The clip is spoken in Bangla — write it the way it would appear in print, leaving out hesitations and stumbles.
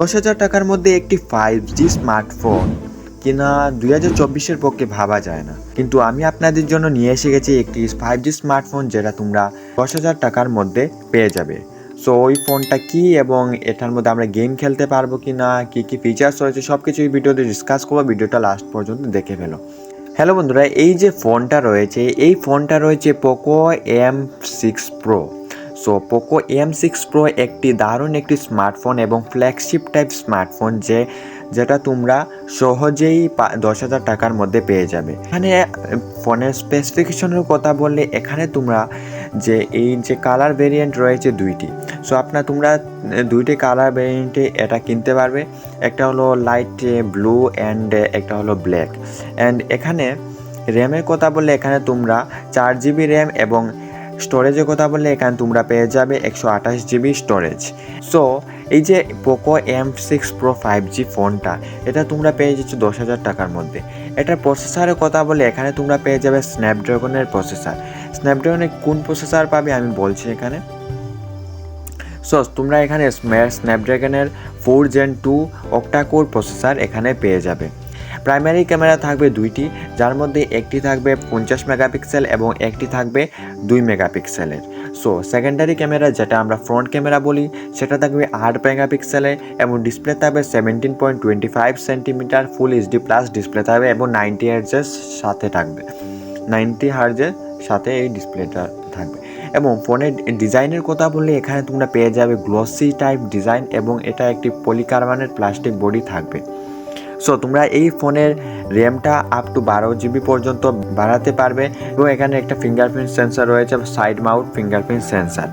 10,000 টাকার মধ্যে একটি 5G স্মার্টফোন কিনা 2024-এর পক্ষে ভাবা যায় না, কিন্তু আমি আপনাদের জন্য নিয়ে এসে গেছি একটি 5G স্মার্টফোন যেটা তোমরা 10,000 টাকার মধ্যে পেয়ে যাবে। সো ওই ফোনটা কি এবং এটার মধ্যে আমরা গেম খেলতে পারবো কিনা, কি কি ফিচার্স রয়েছে সব কিছু এই ভিডিওতে ডিসকাস করবো। ভিডিওটা লাস্ট পর্যন্ত দেখে ফেলো। হ্যালো বন্ধুরা, এই যে ফোনটা রয়েছে এই ফোনটা রয়েছে Poco M6 Pro। So Poco M6 Pro একটি দারুণ একটি স্মার্টফোন এবং ফ্ল্যাগশিপ টাইপ স্মার্টফোন যেটা তোমরা সহজেই 10,000 টাকার মধ্যে পেয়ে যাবে। এখানে ফোনের স্পেসিফিকেশনের কথা বললে এখানে তোমরা এই যে কালার ভেরিয়েন্ট রয়েছে দুইটি। সো তোমরা দুইটি কালার ভেরিয়েন্টে এটা কিনতে পারবে। একটা হলো লাইট ব্লু অ্যান্ড একটা হলো ব্ল্যাক। অ্যান্ড এখানে র্যামের কথা বললে এখানে তোমরা 4GB র্যাম এবং স্টোরেজের কথা বললে এখানে তোমরা পেয়ে যাবে 128GB স্টোরেজ। সো এই যে পোকো M6 Pro 5G ফোনটা এটা তোমরা পেয়ে যাচ্ছ 10,000 টাকার মধ্যে। এটার প্রসেসরের কথা বলে এখানে তোমরা পেয়ে যাবে স্ন্যাপড্রাগনের প্রসেসর। স্ন্যাপড্রাগনের কোন প্রসেসর পাবে আমি বলছি এখানে। সো তোমরা এখানে স্ন্যাপড্রাগনের 4 Gen 2 অক্টা-কোর প্রসেসর এখানে পেয়ে যাবে। প্রাইমারি ক্যামেরা থাকবে দুইটি, যার মধ্যে একটি থাকবে 50 মেগাপিক্সেল এবং একটি থাকবে 2 মেগাপিক্সেলের। সো সেকেন্ডারি ক্যামেরা যেটা আমরা ফ্রন্ট ক্যামেরা বলি সেটা থাকবে 8 মেগাপিক্সেলের এবং ডিসপ্লে থাকবে 17.25 centimetre full HD plus display থাকবে এবং 90 হার্জের সাথে থাকবে। 90 হার্জের সাথে এই ডিসপ্লেটা থাকবে। এবং ফোনের ডিজাইনের কথা বললে এখানে তোমরা পেয়ে যাবে গ্লসি টাইপ ডিজাইন এবং এটা একটি পলিকার্বনেট প্লাস্টিক বডি থাকবে। সো তোমরা এই ফোনের র্যামটা আপ টু 12GB পর্যন্ত বাড়াতে পারবে এবং এখানে একটা ফিঙ্গারপ্রিন্ট সেন্সর রয়েছে, সাইড মাউন্ট ফিঙ্গারপ্রিন্ট সেন্সর।